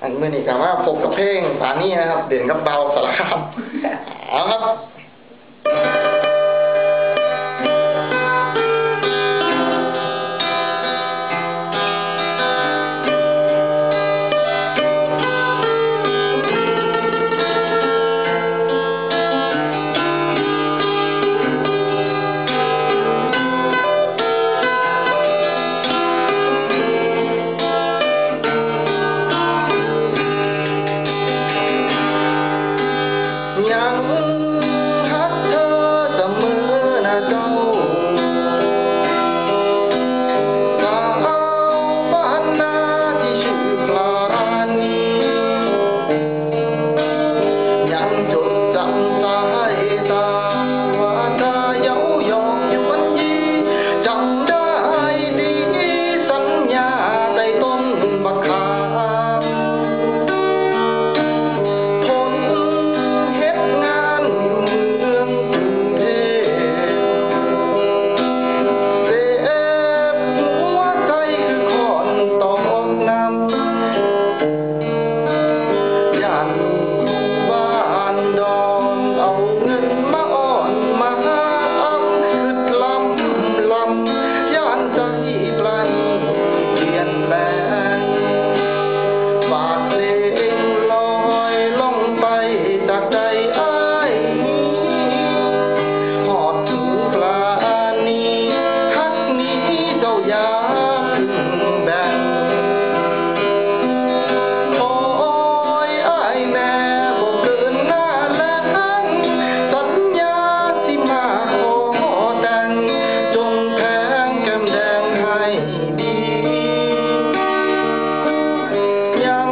อันเมื่อนี้กล่าวว่าพบกับเพลงป่านี้นะครับเด่นกับเบาสารคามเอาครับยังฮักเธอเสมอนะเจ้าสาวบ้านนาที่ชื่อปลาณียังจดจำสายตาว่าตาเย้ายอกยวนยีจำได้ดีสัญญาใต้ต้นบักขามยัง